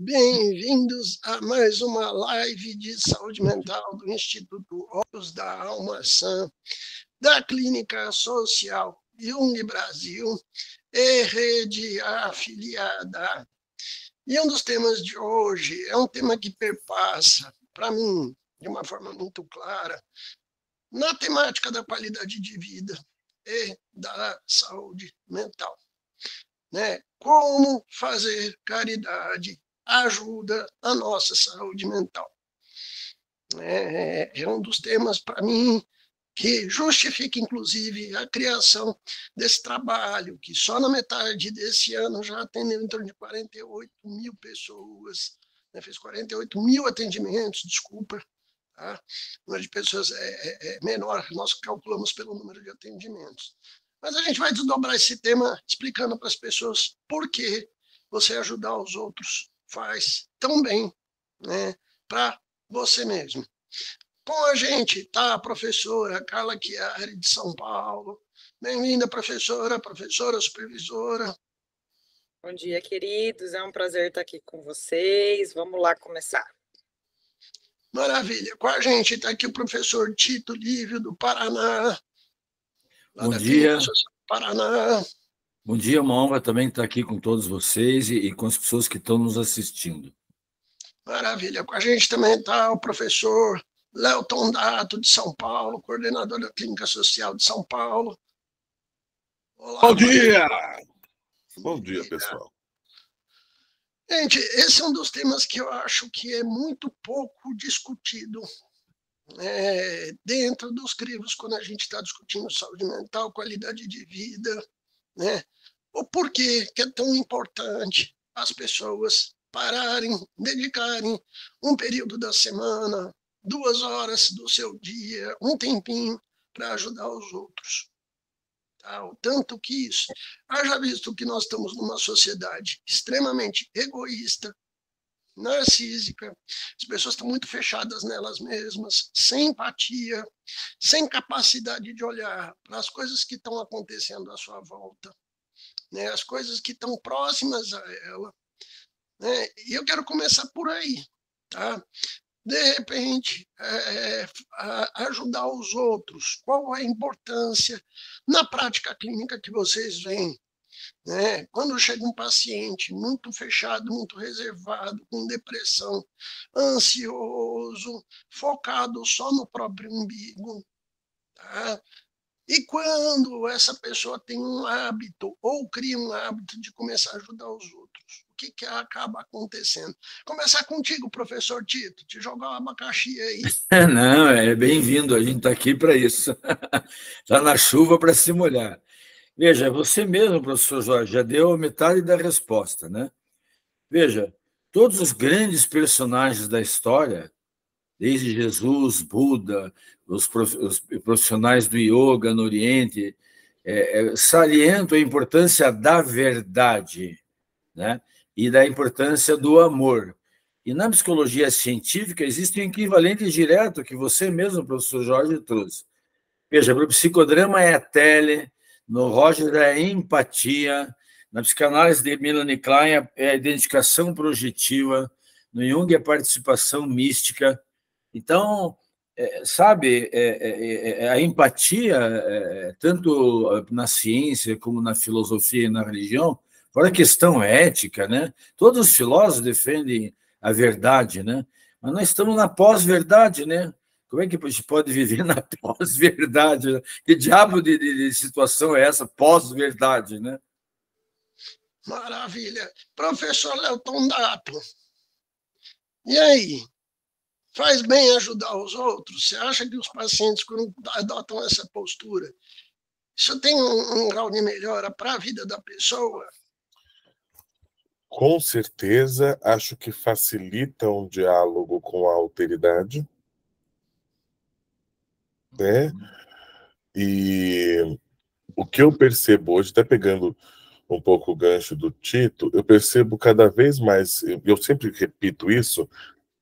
Bem-vindos a mais uma live de saúde mental do Instituto Olhos da Alma Sã, da Clínica Social Jung Brasil e rede afiliada. E um dos temas de hoje é um tema que perpassa, para mim, de uma forma muito clara, na temática da qualidade de vida e da saúde mental. Como fazer caridade ajuda a nossa saúde mental. É um dos temas, para mim, que justifica, inclusive, a criação desse trabalho, que só na metade desse ano já atendeu em torno de 48 mil pessoas, fez 48 mil atendimentos, desculpa, tá? O número de pessoas é menor, nós calculamos pelo número de atendimentos. Mas a gente vai desdobrar esse tema explicando para as pessoas por que você ajudar os outros faz tão bem, para você mesmo. Com a gente está a professora Carla Chiari, de São Paulo. Bem-vinda, professora supervisora. Bom dia, queridos. É um prazer estar aqui com vocês. Vamos lá começar. Maravilha. Com a gente está aqui o professor Tito Lívio, do Paraná. Bom dia. Paraná. Bom dia, uma honra também estar aqui com todos vocês e com as pessoas que estão nos assistindo. Maravilha. Com a gente também está o professor Léo Tondato, de São Paulo, coordenador da Clínica Social de São Paulo. Olá, bom dia! Bom dia, pessoal. Gente, esse é um dos temas que eu acho que é muito pouco discutido dentro dos crivos quando a gente está discutindo saúde mental, qualidade de vida, o porquê que é tão importante as pessoas pararem, dedicarem um período da semana, 2 horas do seu dia, um tempinho para ajudar os outros. O tanto que isso, haja visto que nós estamos numa sociedade extremamente egoísta, narcísica, as pessoas estão muito fechadas nelas mesmas, sem empatia, sem capacidade de olhar para as coisas que estão acontecendo à sua volta, as coisas que estão próximas a ela. E eu quero começar por aí, tá? De repente, ajudar os outros. Qual a importância na prática clínica que vocês veem? Quando chega um paciente muito fechado, muito reservado, com depressão, ansioso, focado só no próprio umbigo, tá? E quando essa pessoa tem um hábito, ou cria um hábito de começar a ajudar os outros, o que acaba acontecendo? Começar contigo, professor Tito, te jogar um abacaxi aí. Não, é bem-vindo, a gente está aqui para isso. Está na chuva para se molhar. Veja, você mesmo, professor Jorge, já deu metade da resposta, né? Veja, todos os grandes personagens da história, desde Jesus, Buda, os profissionais do yoga no Oriente, salientam a importância da verdade, né? E da importância do amor. E na psicologia científica existe um equivalente direto que você mesmo, professor Jorge, trouxe. Veja, para o psicodrama é a tele, no Roger é a empatia, na psicanálise de Melanie Klein é a identificação projetiva, no Jung é a participação mística. Então, sabe, a empatia, tanto na ciência como na filosofia e na religião, fora a questão ética, né? Todos os filósofos defendem a verdade, né? Mas nós estamos na pós-verdade, né? Como é que a gente pode viver na pós-verdade? Né? Que diabo de situação é essa, pós-verdade, né? Maravilha. Professor Léo Tondato, e aí? Faz bem ajudar os outros? Você acha que os pacientes, quando adotam essa postura, isso tem um grau de melhora para a vida da pessoa? Com certeza, acho que facilita um diálogo com a alteridade, né? E o que eu percebo hoje, até pegando um pouco o gancho do Tito, eu percebo cada vez mais, eu sempre repito isso,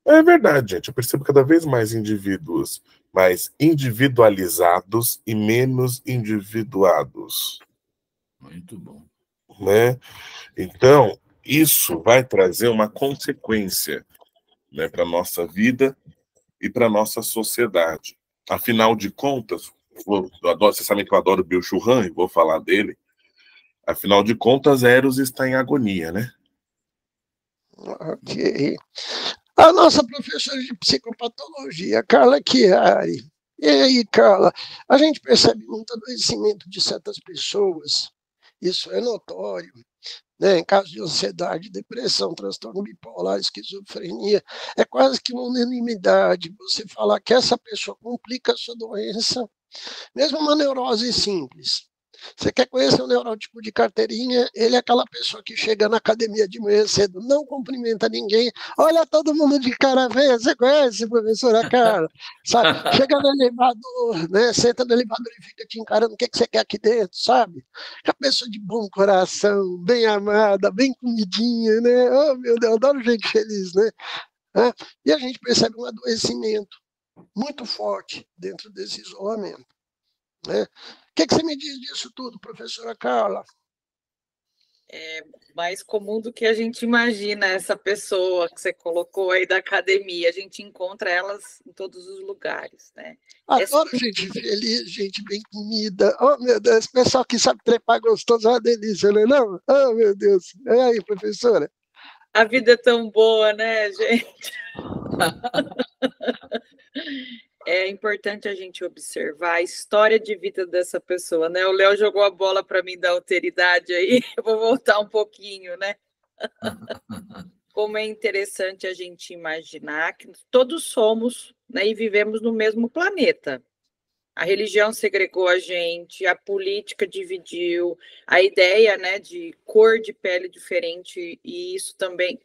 é verdade, gente, eu percebo cada vez mais indivíduos mais individualizados e menos individuados. Muito bom. Né? Então, isso vai trazer uma consequência, né, para a nossa vida e para a nossa sociedade. Afinal de contas, vocês sabem que eu adoro Bill Churran, e vou falar dele. Afinal de contas, Eros está em agonia, né? Ok. A nossa professora de psicopatologia, Carla Chiari. E aí, Carla, a gente percebe muito adoecimento de certas pessoas, isso é notório, né? Em caso de ansiedade, depressão, transtorno bipolar, esquizofrenia, é quase que uma unanimidade você falar que essa pessoa complica a sua doença, mesmo uma neurose simples. Você quer conhecer o neurótico de carteirinha? Ele é aquela pessoa que chega na academia de manhã cedo, não cumprimenta ninguém, olha todo mundo de cara feia. Você conhece, professora Carla? Sabe? Chega no elevador, né? Senta no elevador e fica te encarando, o que você quer aqui dentro, sabe? É a pessoa de bom coração, bem amada, bem comidinha, né? Oh, meu Deus, eu adoro gente feliz, né? E a gente percebe um adoecimento muito forte dentro desse isolamento, né? O que você me diz disso tudo, professora Carla? É mais comum do que a gente imagina, essa pessoa que você colocou aí da academia. A gente encontra elas em todos os lugares, né? Adoro gente feliz, gente bem comida. Oh, meu Deus, pessoal que sabe trepar gostoso é uma delícia, não é não? Oh, meu Deus. E aí, professora? A vida é tão boa, né, gente? É importante a gente observar a história de vida dessa pessoa, né? O Léo jogou a bola para mim da alteridade aí, eu vou voltar um pouquinho, né? Como é interessante a gente imaginar que todos somos, né, e vivemos no mesmo planeta. A religião segregou a gente, a política dividiu, a ideia, né, de cor de pele diferente, e isso também,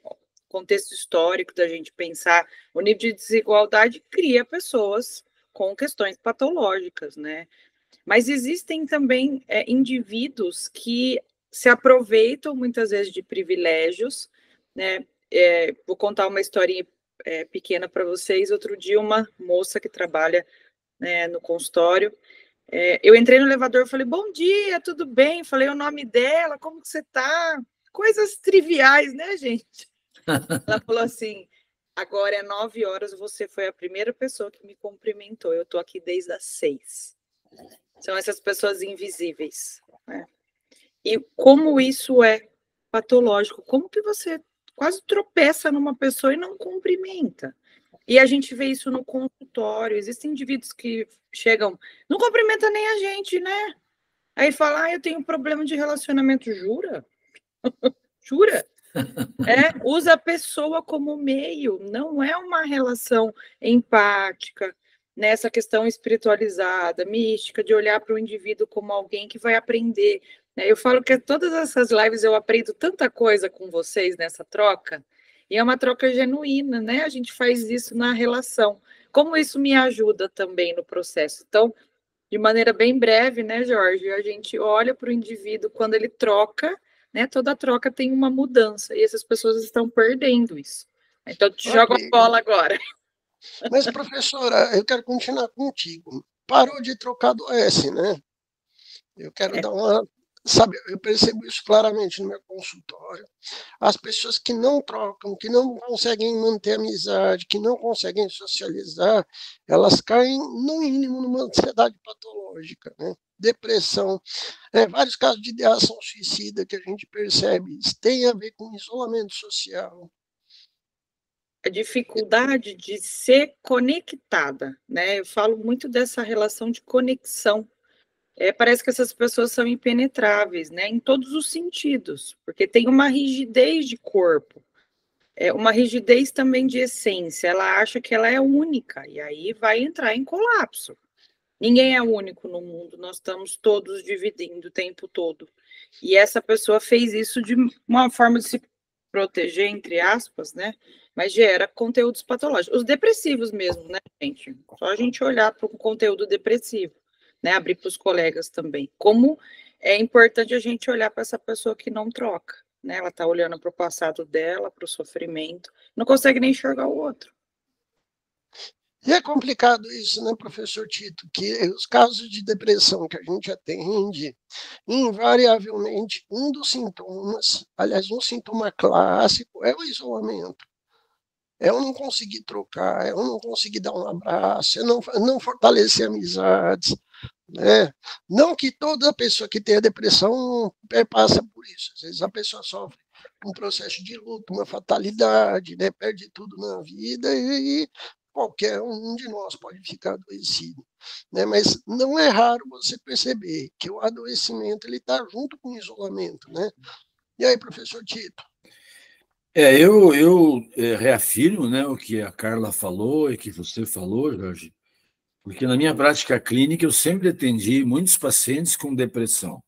contexto histórico da gente pensar, o nível de desigualdade cria pessoas com questões patológicas, né? Mas existem também indivíduos que se aproveitam muitas vezes de privilégios, né? Vou contar uma historinha pequena para vocês. Outro dia, uma moça que trabalha, né, no consultório, eu entrei no elevador e falei, bom dia, tudo bem? Falei o nome dela, como que você tá? Coisas triviais, né, gente? Ela falou assim, agora é 9 horas, você foi a primeira pessoa que me cumprimentou, eu tô aqui desde as 6. São essas pessoas invisíveis, né? E como isso é patológico, como que você quase tropeça numa pessoa e não cumprimenta? E a gente vê isso no consultório, existem indivíduos que chegam, não cumprimenta nem a gente, né? Aí fala, eu tenho um problema de relacionamento, jura? Jura? Usa a pessoa como meio, não é uma relação empática, nessa questão espiritualizada, mística, de olhar para o indivíduo como alguém que vai aprender. Eu falo que todas essas lives eu aprendo tanta coisa com vocês nessa troca, e é uma troca genuína, né? A gente faz isso na relação. Como isso me ajuda também no processo? Então, de maneira bem breve, né, Jorge? A gente olha para o indivíduo quando ele troca, né? Toda troca tem uma mudança, e essas pessoas estão perdendo isso. Então, te jogo a bola agora. Mas, professora, eu quero continuar contigo. Parou de trocar do S, né? Eu quero dar uma... Sabe, eu percebo isso claramente no meu consultório. As pessoas que não trocam, que não conseguem manter amizade, que não conseguem socializar, elas caem, no mínimo, numa ansiedade patológica, né? Depressão, vários casos de ideação suicida que a gente percebe, isso tem a ver com isolamento social. A dificuldade de ser conectada, né? Eu falo muito dessa relação de conexão. Parece que essas pessoas são impenetráveis, né? Em todos os sentidos, porque tem uma rigidez de corpo, uma rigidez também de essência. Ela acha que ela é única, e aí vai entrar em colapso. Ninguém é único no mundo, nós estamos todos dividindo o tempo todo. E essa pessoa fez isso de uma forma de se proteger, entre aspas, né? Mas gera conteúdos patológicos. Os depressivos mesmo, né, gente? Só a gente olhar para o conteúdo depressivo, né? Abrir para os colegas também. Como é importante a gente olhar para essa pessoa que não troca, né? Ela está olhando para o passado dela, para o sofrimento, não consegue nem enxergar o outro. E é complicado isso, né, professor Tito, que os casos de depressão que a gente atende, invariavelmente, um dos sintomas, aliás, um sintoma clássico é o isolamento. É eu não conseguir trocar, é eu não conseguir dar um abraço, é não fortalecer amizades, né? Não que toda pessoa que tem a depressão passa por isso. Às vezes a pessoa sofre um processo de luto, uma fatalidade, né? Perde tudo na vida e qualquer um de nós pode ficar adoecido, né? Mas não é raro você perceber que o adoecimento ele está junto com o isolamento, né? E aí, professor Tito? Eu reafirmo, né, o que a Carla falou e que você falou, Jorge, porque na minha prática clínica eu sempre atendi muitos pacientes com depressão.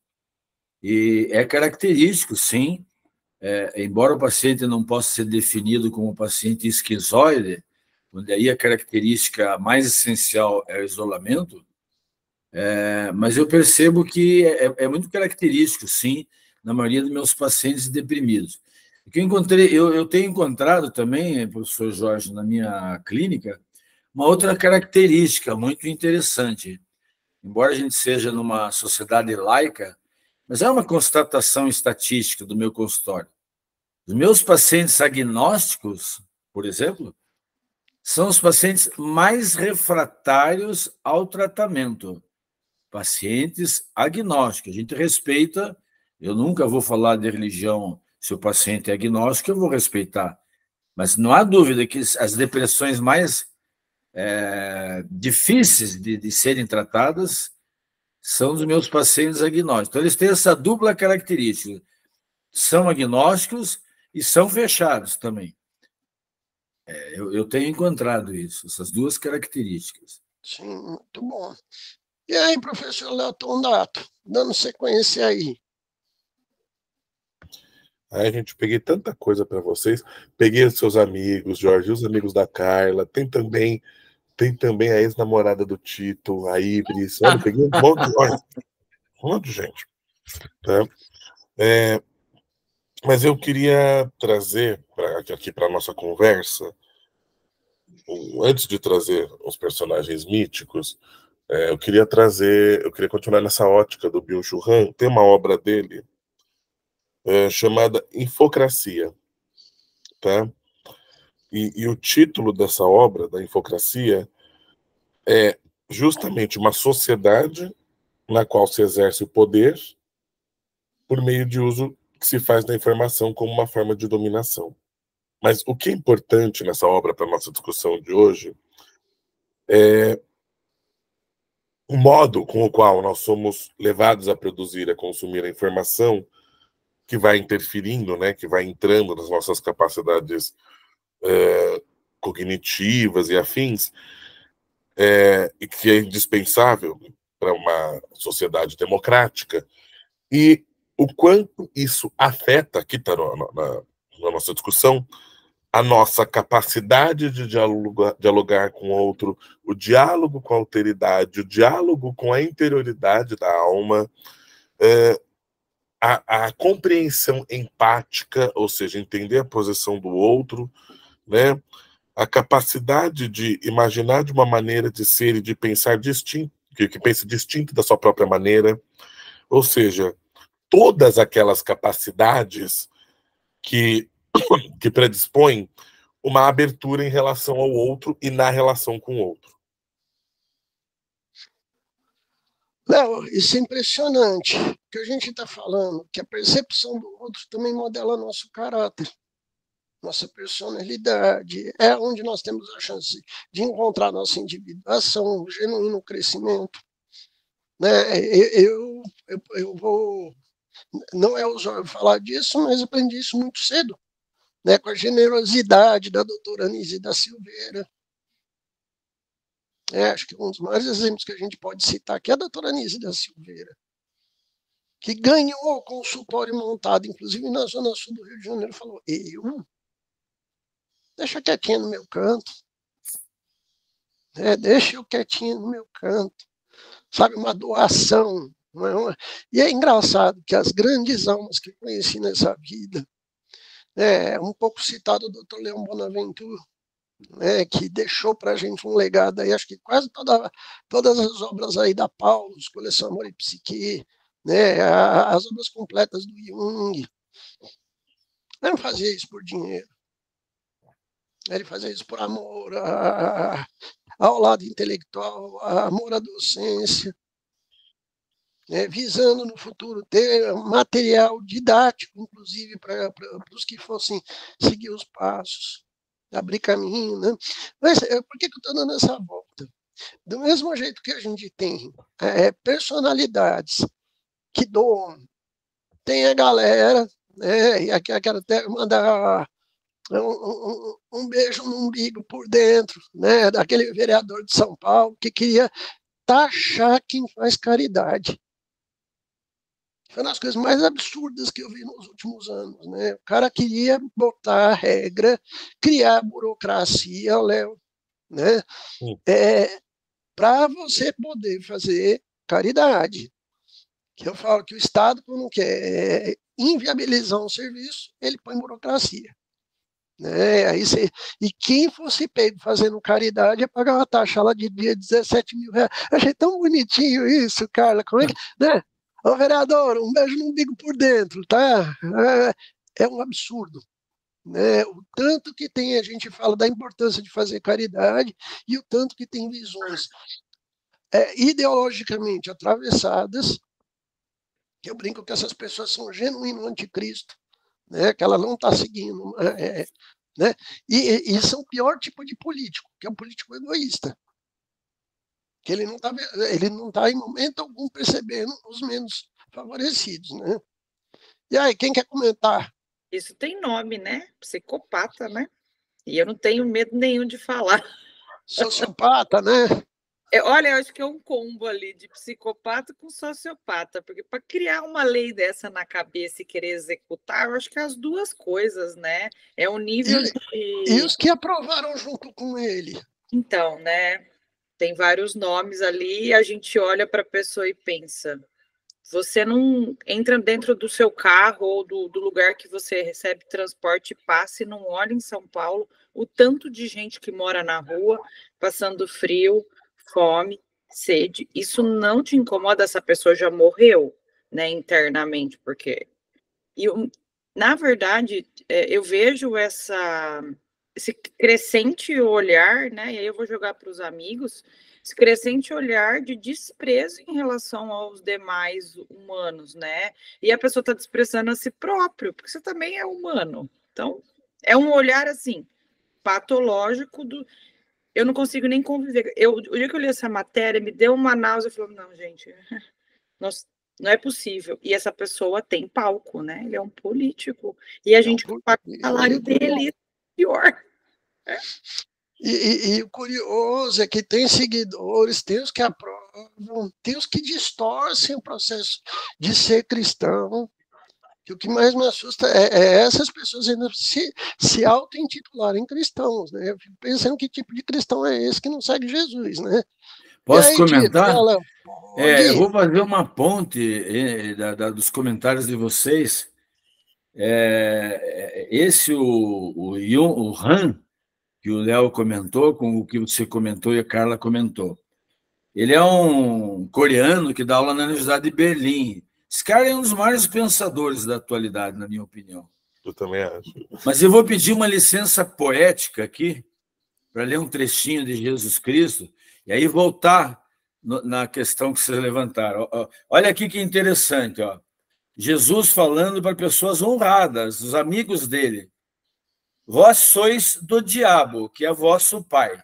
E é característico, sim, embora o paciente não possa ser definido como paciente esquizoide, onde aí a característica mais essencial é o isolamento, mas eu percebo que é muito característico, sim, na maioria dos meus pacientes deprimidos. O que eu tenho encontrado também, professor Jorge, na minha clínica, uma outra característica muito interessante. Embora a gente seja numa sociedade laica, mas é uma constatação estatística do meu consultório. Os meus pacientes agnósticos, por exemplo, são os pacientes mais refratários ao tratamento. Pacientes agnósticos. A gente respeita, eu nunca vou falar de religião se o paciente é agnóstico, eu vou respeitar. Mas não há dúvida que as depressões mais difíceis de serem tratadas são dos meus pacientes agnósticos. Então, eles têm essa dupla característica. São agnósticos e são fechados também. Eu tenho encontrado isso, essas duas características. Sim, muito bom. E aí, professor Léo Tondato, dando sequência aí. Aí, gente, peguei tanta coisa para vocês. Peguei os seus amigos, Jorge, os amigos da Carla. Tem também a ex-namorada do Tito, a Ibris. Olha, peguei um monte de gente. Tá? Mas eu queria trazer aqui para a nossa conversa, antes de trazer os personagens míticos, eu queria continuar nessa ótica do Byung-Chul Han. Tem uma obra dele chamada Infocracia, tá? E o título dessa obra, da Infocracia, é justamente uma sociedade na qual se exerce o poder por meio de uso que se faz da informação como uma forma de dominação. Mas o que é importante nessa obra para a nossa discussão de hoje é o modo com o qual nós somos levados a produzir, a consumir a informação que vai interferindo, né, que vai entrando nas nossas capacidades cognitivas e afins, e que é indispensável para uma sociedade democrática, e o quanto isso afeta, aqui está na nossa discussão, a nossa capacidade de dialogar com o outro, o diálogo com a alteridade, o diálogo com a interioridade da alma, a compreensão empática, ou seja, entender a posição do outro, né? A capacidade de imaginar de uma maneira de ser e de pensar distinto, que pense distinto da sua própria maneira, ou seja, todas aquelas capacidades que predispõem uma abertura em relação ao outro e na relação com o outro. Léo, isso é impressionante, que a gente está falando que a percepção do outro também modela nosso caráter, nossa personalidade, é onde nós temos a chance de encontrar nossa individuação, o genuíno crescimento. Né? Eu vou... Não é usual falar disso, mas aprendi isso muito cedo, né? Com a generosidade da doutora Anísia da Silveira. Acho que um dos maiores exemplos que a gente pode citar aqui é a doutora Anísia da Silveira, que ganhou o consultório montado, inclusive na Zona Sul do Rio de Janeiro, falou, deixa quietinha no meu canto, deixa eu quietinha no meu canto, sabe, uma doação. E é engraçado que as grandes almas que eu conheci nessa vida, um pouco citado o Dr. Leão Bonaventura, né, que deixou para a gente um legado aí, acho que quase todas as obras aí da Paulus, Coleção Amor e Psique, né, as obras completas do Jung. Ele não fazia isso por dinheiro, ele fazia isso por amor ao lado intelectual, amor à docência, né, visando no futuro ter material didático, inclusive para os que fossem seguir os passos, abrir caminho. Né? Mas por que eu estou dando essa volta? Do mesmo jeito que a gente tem personalidades que doam, tem a galera, né, e aqui eu quero até mandar um beijo no umbigo por dentro, né, daquele vereador de São Paulo que queria taxar quem faz caridade. Foi uma das coisas mais absurdas que eu vi nos últimos anos. Né? O cara queria botar a regra, criar burocracia, Léo, né? Para você poder fazer caridade. Que eu falo que o Estado, quando quer inviabilizar um serviço, ele põe burocracia. Né? E quem fosse pego fazendo caridade ia pagar uma taxa lá de dia 17 mil reais. Achei tão bonitinho isso, Carla. Como é que. Né? Ô, vereador, um beijo no umbigo por dentro, tá? É um absurdo. Né? O tanto que tem, a gente fala da importância de fazer caridade e o tanto que tem visões ideologicamente atravessadas, que eu brinco que essas pessoas são genuíno anticristo, né? Que ela não está seguindo. Né? E são o pior tipo de político, que é um político egoísta. Que ele não está em momento algum percebendo os menos favorecidos, né? E aí, quem quer comentar? Isso tem nome, né? Psicopata, né? E eu não tenho medo nenhum de falar. Sociopata, né? Olha, eu acho que é um combo ali de psicopata com sociopata, porque para criar uma lei dessa na cabeça e querer executar, eu acho que é as duas coisas, né? É um nível E os que aprovaram junto com ele? Então, né? Tem vários nomes ali e a gente olha para a pessoa e pensa, você não entra dentro do seu carro ou do lugar que você recebe transporte e passa e não olha em São Paulo o tanto de gente que mora na rua, passando frio, fome, sede. Isso não te incomoda? Essa pessoa já morreu, né, internamente, porque... na verdade, eu vejo esse crescente olhar, né? E aí eu vou jogar para os amigos, esse crescente olhar de desprezo em relação aos demais humanos, né? E a pessoa está desprezando a si próprio, porque você também é humano. Então, é um olhar assim, patológico do. Eu não consigo nem conviver. O dia que eu li essa matéria, me deu uma náusea, eu falei, não, gente, não é possível. E essa pessoa tem palco, né? Ele é um político. E a gente paga o salário dele, pior. E o curioso é que tem seguidores, tem os que aprovam, tem os que distorcem o processo de ser cristão. Que o que mais me assusta é essas pessoas ainda se auto-intitularem cristãos. Né? Eu fico pensando que tipo de cristão é esse que não segue Jesus. Né? Posso comentar? Eu vou fazer uma ponte dos comentários de vocês. O Han, que o Léo comentou, com o que você comentou e a Carla comentou. Ele é um coreano que dá aula na Universidade de Berlim. Esse cara é um dos maiores pensadores da atualidade, na minha opinião. Eu também acho. Mas eu vou pedir uma licença poética aqui, para ler um trechinho de Jesus Cristo, e aí voltar na questão que vocês levantaram. Olha aqui que interessante. Ó. Jesus falando para pessoas honradas, os amigos dele. Vós sois do diabo, que é vosso pai,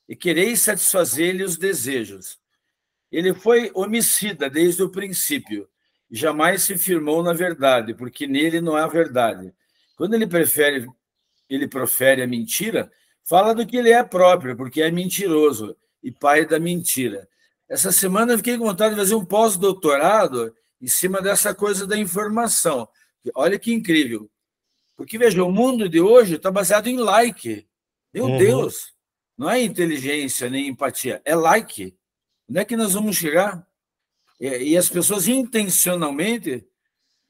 e quereis satisfazer-lhe os desejos. Ele foi homicida desde o princípio, e jamais se firmou na verdade, porque nele não há verdade. Quando ele profere a mentira, fala do que ele é próprio, porque é mentiroso e pai da mentira. Essa semana eu fiquei com vontade de fazer um pós-doutorado em cima dessa coisa da informação. Olha que incrível. Porque, veja, o mundo de hoje está baseado em like. Meu Deus! Não é inteligência nem empatia, é like. Onde é que nós vamos chegar? E as pessoas intencionalmente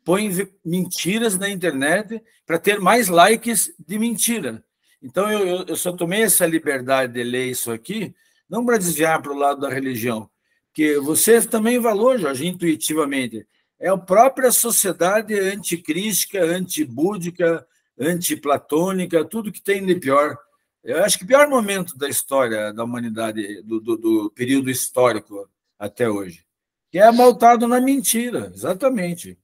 põem mentiras na internet para ter mais likes de mentira. Então, eu só tomei essa liberdade de ler isso aqui, não para desviar para o lado da religião, que você também falou, Jorge, intuitivamente, é a própria sociedade anticrística, antibúdica, antiplatônica, tudo que tem de pior. Eu acho que o pior momento da história da humanidade, do período histórico até hoje, que é maltado na mentira, exatamente.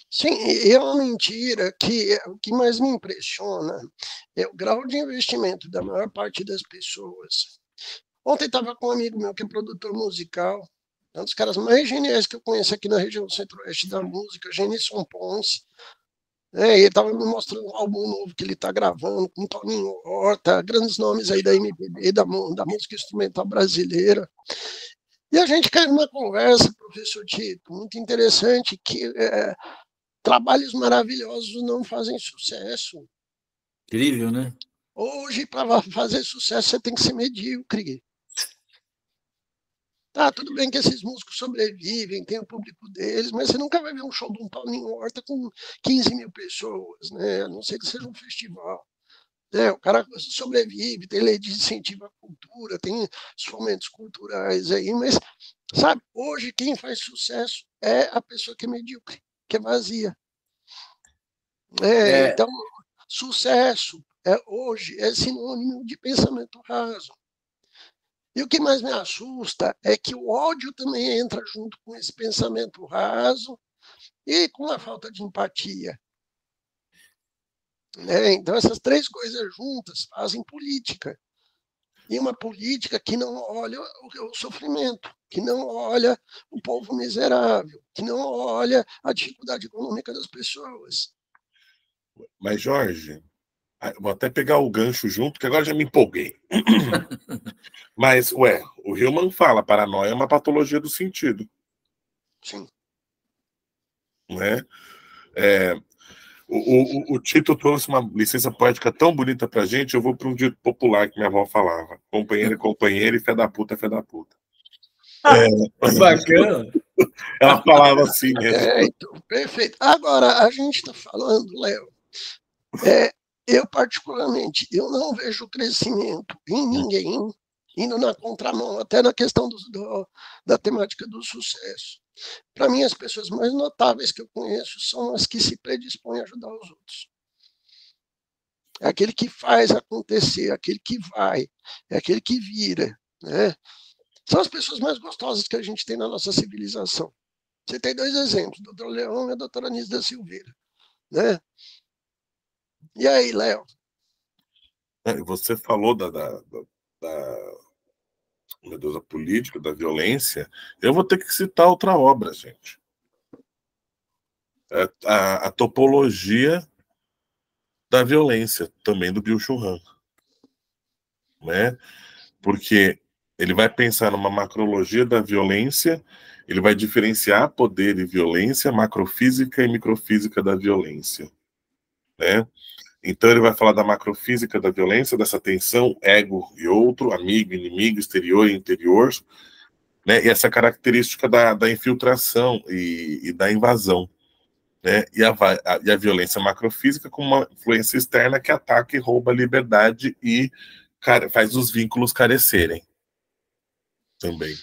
Sim, é uma mentira que o que mais me impressiona é o grau de investimento da maior parte das pessoas. Ontem estava com um amigo meu que é produtor musical, um dos caras mais geniais que eu conheço aqui na região centro-oeste da música, Genilson Ponce. Ele estava me mostrando um álbum novo que ele está gravando, com Toninho Horta, grandes nomes aí da MPB, da música instrumental brasileira. E a gente caiu numa conversa, professor Tito, muito interessante, que trabalhos maravilhosos não fazem sucesso. Incrível, né? Hoje, para fazer sucesso, você tem que ser medíocre. Tá, tudo bem que esses músicos sobrevivem, tem o público deles, mas você nunca vai ver um show de um Paulinho Horta com 15 mil pessoas, né? A não ser que seja um festival. O cara sobrevive, tem lei de incentivo à cultura, tem os fomentos culturais aí, mas, sabe, hoje quem faz sucesso é a pessoa que é medíocre, que é vazia. Então, sucesso hoje é sinônimo de pensamento raso. E o que mais me assusta é que o ódio também entra junto com esse pensamento raso e com a falta de empatia. Então, essas três coisas juntas fazem política. E uma política que não olha o sofrimento, que não olha o povo miserável, que não olha a dificuldade econômica das pessoas. Mas, Jorge, vou até pegar o gancho junto, que agora já me empolguei. Mas, o Hillman fala, paranoia é uma patologia do sentido. Sim. Né? O Tito trouxe uma licença poética tão bonita pra gente, eu vou para um dito popular que minha avó falava. Companheiro é companheiro e fé da puta é fé da puta. Bacana. Ela falava assim mesmo. Então, perfeito. Agora, a gente está falando, Léo, eu particularmente, eu não vejo crescimento em ninguém indo na contramão, até na questão da temática do sucesso. Para mim, as pessoas mais notáveis que eu conheço são as que se predispõem a ajudar os outros. É aquele que faz acontecer, aquele que vai, é aquele que vira, né? São as pessoas mais gostosas que a gente tem na nossa civilização. Você tem dois exemplos, o Dr. Leão e a doutora Anísio da Silveira, né? E aí, Léo? Você falou meu Deus, da política, da violência. Eu vou ter que citar outra obra, gente. A topologia da violência, também do Byung-Chul Han. Né? Porque ele vai pensar numa macrologia da violência, ele vai diferenciar poder e violência, macrofísica e microfísica da violência. Né? Então ele vai falar da macrofísica da violência, dessa tensão ego e outro, amigo, inimigo, exterior e interior, né? E essa característica da infiltração e da invasão. Né? E a violência macrofísica com uma influência externa que ataca e rouba a liberdade e faz os vínculos carecerem também.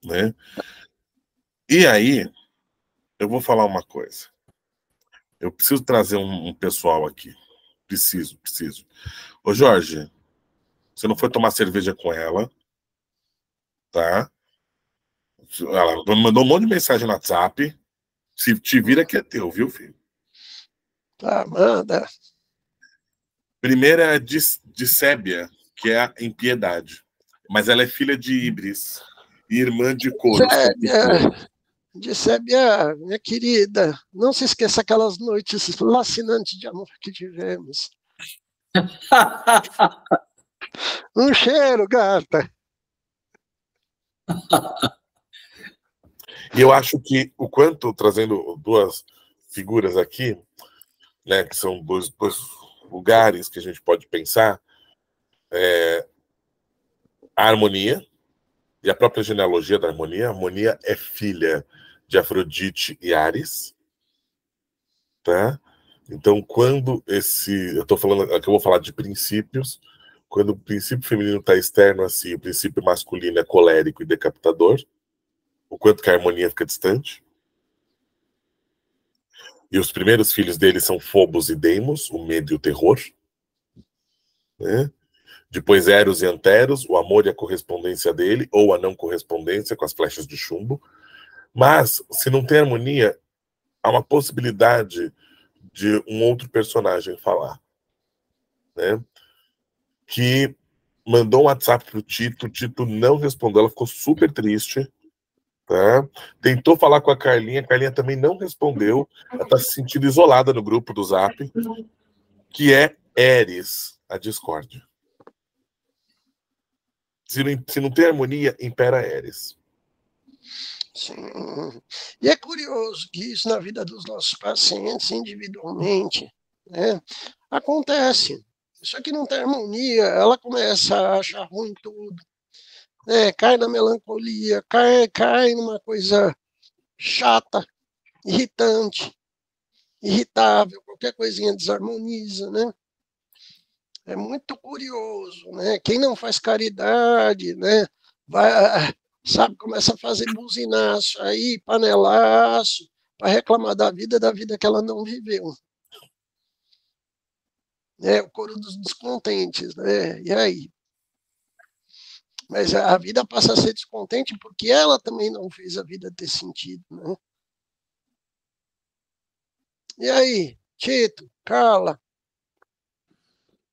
Né? E aí, eu vou falar uma coisa. Eu preciso trazer um pessoal aqui. Preciso. Ô, Jorge, você não foi tomar cerveja com ela, tá? Ela mandou um monte de mensagem no WhatsApp. Se te vira que é teu, viu, filho? Tá, manda. Primeira é de Sébia, que é a impiedade. Mas ela é filha de Ibris e irmã de Coros. Sébia, minha querida, não se esqueça aquelas noites lacinantes de amor que tivemos. Um cheiro, gata. E eu acho que o quanto, trazendo duas figuras aqui, né, que são dois lugares que a gente pode pensar, a harmonia e a própria genealogia da harmonia. A harmonia é filha de Afrodite e Ares, tá? Então, quando eu estou falando, aqui eu vou falar de princípios, quando o princípio feminino está externo a si, o princípio masculino é colérico e decapitador, o quanto que a harmonia fica distante. E os primeiros filhos dele são Phobos e Deimos, o medo e o terror, né? Depois Eros e Anteros, o amor e a correspondência dele, ou a não correspondência com as flechas de chumbo. Mas, se não tem harmonia, há uma possibilidade de um outro personagem falar, né? Que mandou um WhatsApp pro Tito, o Tito não respondeu, ela ficou super triste, tá? Tentou falar com a Carlinha também não respondeu, ela tá se sentindo isolada no grupo do Zap, que é Eris, a discórdia. Se não tem harmonia, impera Eris. Sim. E é curioso que isso na vida dos nossos pacientes, individualmente, né, acontece. Isso aqui não tem harmonia, ela começa a achar ruim tudo, né, cai na melancolia, cai numa coisa chata, irritante, irritável, qualquer coisinha desarmoniza, né? É muito curioso, né? Quem não faz caridade, né, vai, sabe, começa a fazer buzinaço aí, panelaço, para reclamar da vida que ela não viveu. É o coro dos descontentes, né? E aí? Mas a vida passa a ser descontente porque ela também não fez a vida ter sentido, né? E aí, Tito, Carla?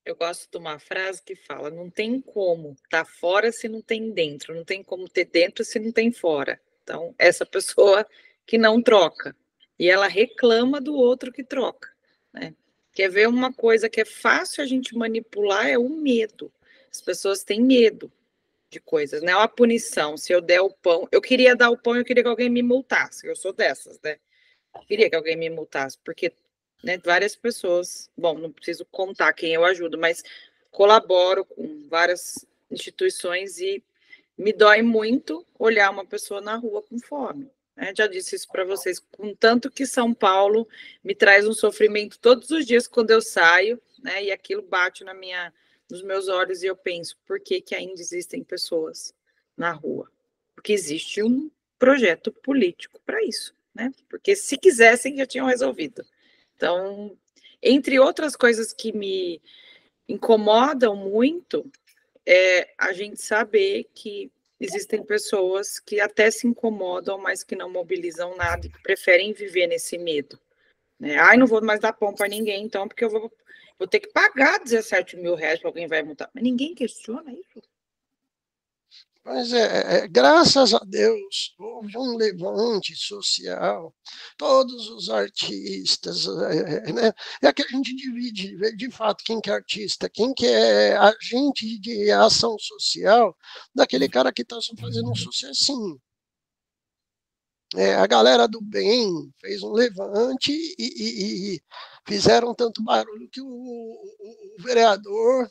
Eu gosto de uma frase que fala: não tem como estar fora se não tem dentro, não tem como ter dentro se não tem fora. Então, essa pessoa que não troca, e ela reclama do outro que troca, né? Quer ver uma coisa que é fácil a gente manipular, é o medo. As pessoas têm medo de coisas, né? A punição, se eu der o pão, eu queria dar o pão, eu queria que alguém me multasse, eu sou dessas, né? Eu queria que alguém me multasse, porque, né, várias pessoas, bom, não preciso contar quem eu ajudo, mas colaboro com várias instituições e me dói muito olhar uma pessoa na rua com fome. Né? Já disse isso para vocês, contanto que São Paulo me traz um sofrimento todos os dias quando eu saio, né? E aquilo bate nos meus olhos e eu penso, por que que ainda existem pessoas na rua? Porque existe um projeto político para isso, né? Porque se quisessem já tinham resolvido. Então, entre outras coisas que me incomodam muito, é a gente saber que existem pessoas que até se incomodam, mas que não mobilizam nada e que preferem viver nesse medo. Né? Ai, não vou mais dar pão para ninguém, então, porque eu vou ter que pagar 17 mil reais para alguém vai multar. Mas ninguém questiona isso. Mas graças a Deus, houve um levante social, todos os artistas, né? É que a gente divide, de fato, quem que é artista, quem que é agente de ação social, daquele cara que está só fazendo um sucessinho. A galera do bem fez um levante e fizeram tanto barulho que o vereador,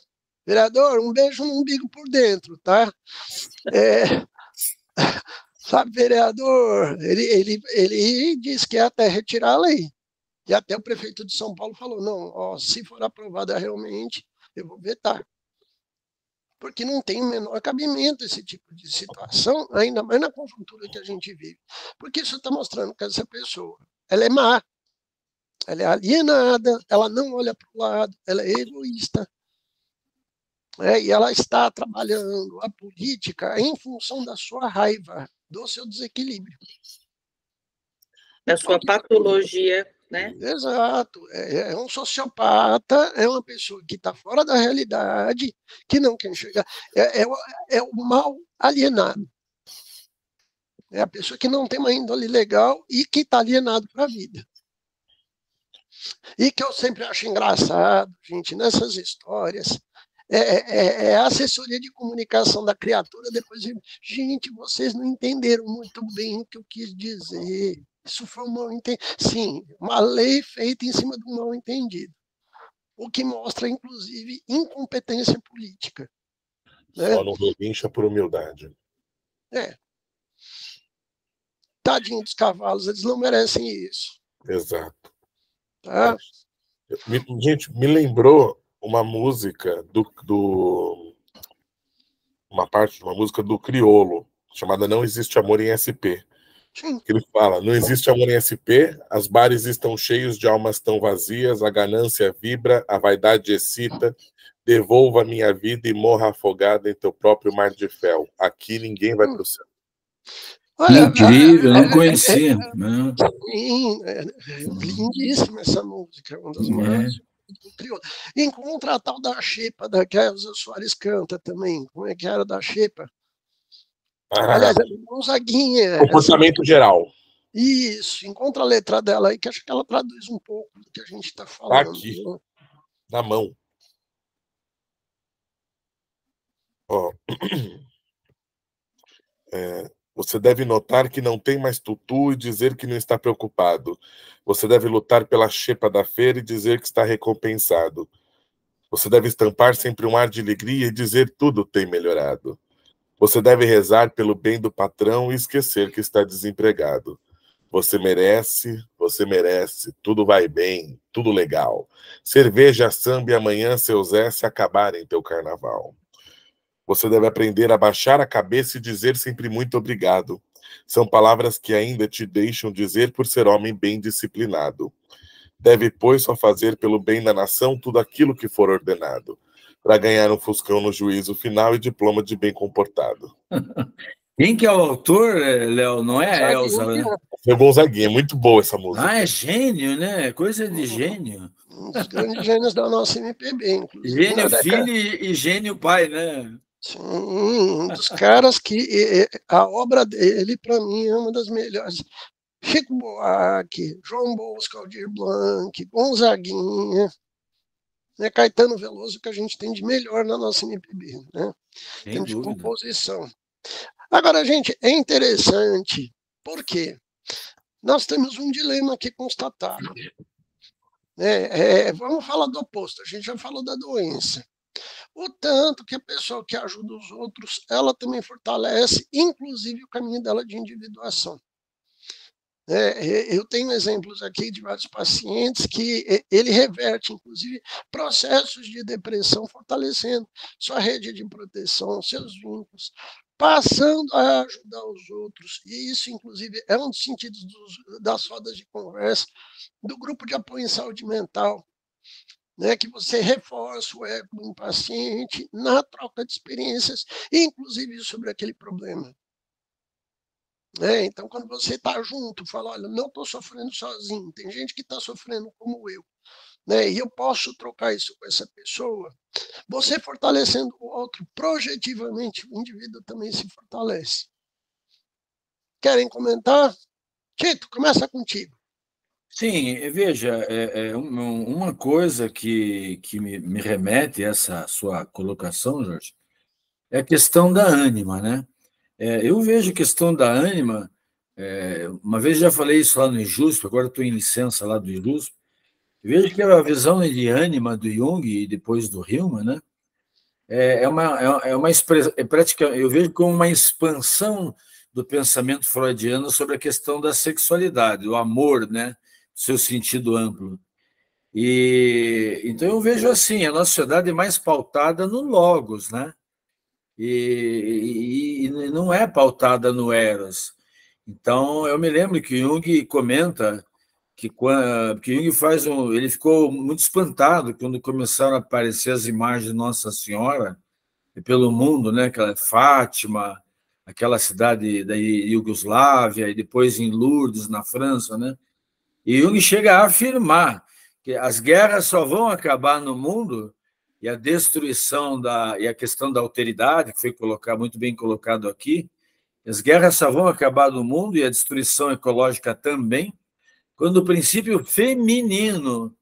um beijo no umbigo por dentro, tá? Sabe, vereador, ele disse que ia até retirar a lei. E até o prefeito de São Paulo falou, não, ó, se for aprovada realmente, eu vou vetar. Porque não tem o menor cabimento esse tipo de situação, ainda mais na conjuntura que a gente vive. Porque isso está mostrando que essa pessoa, ela é má, ela é alienada, ela não olha para o lado, ela é egoísta. E ela está trabalhando a política em função da sua raiva, do seu desequilíbrio. Da sua patologia, né? Exato. É um sociopata, é uma pessoa que está fora da realidade, que não quer enxergar. É o mal alienado. É a pessoa que não tem uma índole legal e que está alienado para a vida. E que eu sempre acho engraçado, gente, nessas histórias, a assessoria de comunicação da criatura, depois, gente, vocês não entenderam muito bem o que eu quis dizer. Isso foi um mal entendido. Sim, uma lei feita em cima de um mal entendido. O que mostra, inclusive, incompetência política. Né? Só não relincha por humildade. Tadinho dos cavalos, eles não merecem isso. Exato. Tá? Gente, me lembrou uma música uma parte de uma música do Criolo, chamada Não Existe Amor em SP. Sim. Que ele fala: não existe amor em SP, as bares estão cheios de almas tão vazias, a ganância vibra, a vaidade excita, devolva a minha vida e morra afogada em teu próprio mar de fel. Aqui ninguém vai pro céu. Olha, incrível, não conhecia. Sim, lindíssima essa música, uma das mais. Encontra a tal da Xepa, da que a Elza Soares canta também. Como é que era da Xepa? Aliás, é Gonzaguinha. Comportamento geral. Isso, encontra a letra dela aí, que acho que ela traduz um pouco do que a gente está falando. Tá aqui, na mão. Ó. Você deve notar que não tem mais tutu e dizer que não está preocupado. Você deve lutar pela xepa da feira e dizer que está recompensado. Você deve estampar sempre um ar de alegria e dizer tudo tem melhorado. Você deve rezar pelo bem do patrão e esquecer que está desempregado. Você merece, tudo vai bem, tudo legal. Cerveja, samba e amanhã seu Zé se acabar em teu carnaval. Você deve aprender a baixar a cabeça e dizer sempre muito obrigado. São palavras que ainda te deixam dizer por ser homem bem disciplinado. Deve, pois, só fazer pelo bem da nação tudo aquilo que for ordenado, para ganhar um fuscão no juízo final e diploma de bem comportado. Quem que é o autor, Léo? Não é a Elza, né? É Gonzaguinha, muito boa essa música. Ah, é gênio, né? Coisa de gênio. Um dos grandes gênios da nossa MPB, inclusive. Gênio filho e gênio pai, né? Sim, um dos caras que a obra dele, para mim, é uma das melhores. Chico Buarque, João Bosco, Aldir Blanc, Gonzaguinha, né, Caetano Veloso, que a gente tem de melhor na nossa MPB, né? Tem de composição. Agora, gente, é interessante, porque nós temos um dilema aqui constatado. Vamos falar do oposto, a gente já falou da doença. O tanto que a pessoa que ajuda os outros, ela também fortalece, inclusive, o caminho dela de individuação. Eu tenho exemplos aqui de vários pacientes que ele reverte, inclusive, processos de depressão, fortalecendo sua rede de proteção, seus vínculos, passando a ajudar os outros. E isso, inclusive, é um dos sentidos das rodas de conversa, do grupo de apoio em saúde mental, né, que você reforça o ego do paciente na troca de experiências, inclusive sobre aquele problema. Então, quando você está junto, fala, olha, não estou sofrendo sozinho, tem gente que está sofrendo como eu, né, e eu posso trocar isso com essa pessoa, você fortalecendo o outro, projetivamente, o indivíduo também se fortalece. Querem comentar? Tito, começa contigo. Sim, veja, uma coisa que me remete a essa sua colocação, Jorge, é a questão da ânima, né? Eu vejo a questão da ânima, uma vez já falei isso lá no IJUSP, agora estou em licença lá do IJUSP, vejo que a visão de ânima do Jung e depois do Hillman, né? Eu vejo como uma expansão do pensamento freudiano sobre a questão da sexualidade, o amor, né? Seu sentido amplo. Então eu vejo assim, a nossa sociedade é mais pautada no logos, né? E não é pautada no eros. Então eu me lembro que Jung comenta que Jung ele ficou muito espantado quando começaram a aparecer as imagens de Nossa Senhora pelo mundo, né? Aquela Fátima, aquela cidade da Iugoslávia e depois em Lourdes, na França, né? E Jung chega a afirmar que as guerras só vão acabar no mundo e a destruição e a questão da alteridade, que foi muito bem colocado aqui, as guerras só vão acabar no mundo e a destruição ecológica também, quando o princípio feminino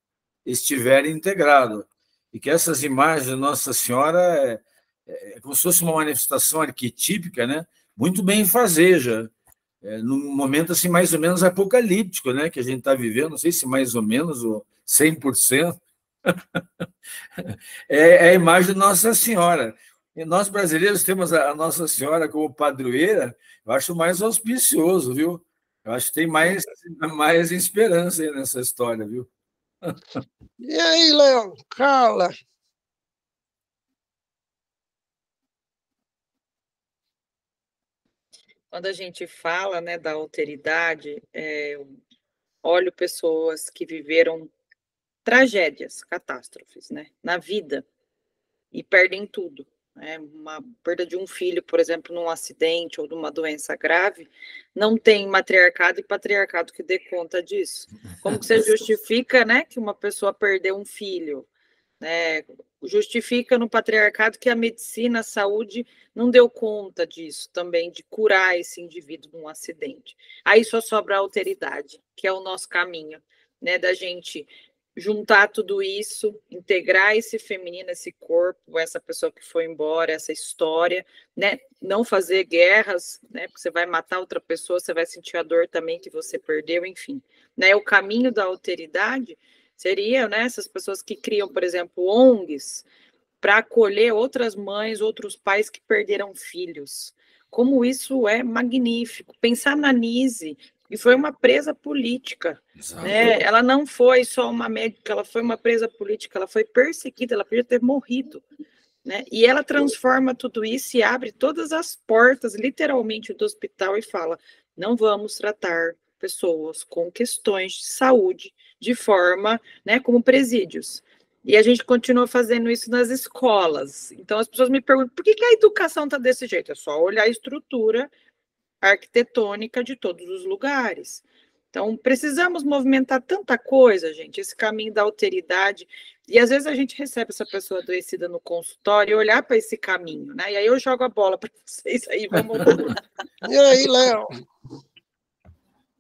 estiver integrado. E que essas imagens de Nossa Senhora é como se fosse uma manifestação arquetípica, né? Muito bem fazeja, num momento assim mais ou menos apocalíptico, né, que a gente está vivendo, não sei se mais ou menos ou 100%, é a imagem de Nossa Senhora. E nós brasileiros temos a Nossa Senhora como padroeira, eu acho mais auspicioso, viu? Eu acho que tem mais esperança aí nessa história, viu? E aí, Léo, cala. Quando a gente fala, né, da alteridade, olho pessoas que viveram tragédias, catástrofes, né, na vida e perdem tudo. Né? Uma perda de um filho, por exemplo, num acidente ou numa doença grave, não tem matriarcado e patriarcado que dê conta disso. Como que você justifica, né, que uma pessoa perdeu um filho? Né? Justifica no patriarcado que a medicina, a saúde não deu conta disso também, de curar esse indivíduo num acidente. Aí só sobra a alteridade, que é o nosso caminho, né, da gente juntar tudo isso, integrar esse feminino, esse corpo, essa pessoa que foi embora, essa história, né, não fazer guerras, né, porque você vai matar outra pessoa, você vai sentir a dor também que você perdeu, enfim, né, o caminho da alteridade seria, né, essas pessoas que criam, por exemplo, ONGs para acolher outras mães, outros pais que perderam filhos. Como isso é magnífico. Pensar na Nise, e foi uma presa política. Né? Ela não foi só uma médica, ela foi uma presa política, ela foi perseguida, ela podia ter morrido. Né? E ela transforma tudo isso e abre todas as portas, literalmente, do hospital e fala: não vamos tratar pessoas com questões de saúde de forma, né, como presídios. E a gente continua fazendo isso nas escolas. Então as pessoas me perguntam: por que a educação está desse jeito? É só olhar a estrutura arquitetônica de todos os lugares. Então, precisamos movimentar tanta coisa, gente, esse caminho da alteridade. E às vezes a gente recebe essa pessoa adoecida no consultório e olhar para esse caminho, né? E aí eu jogo a bola para vocês aí, vamos lá. E aí, Léo?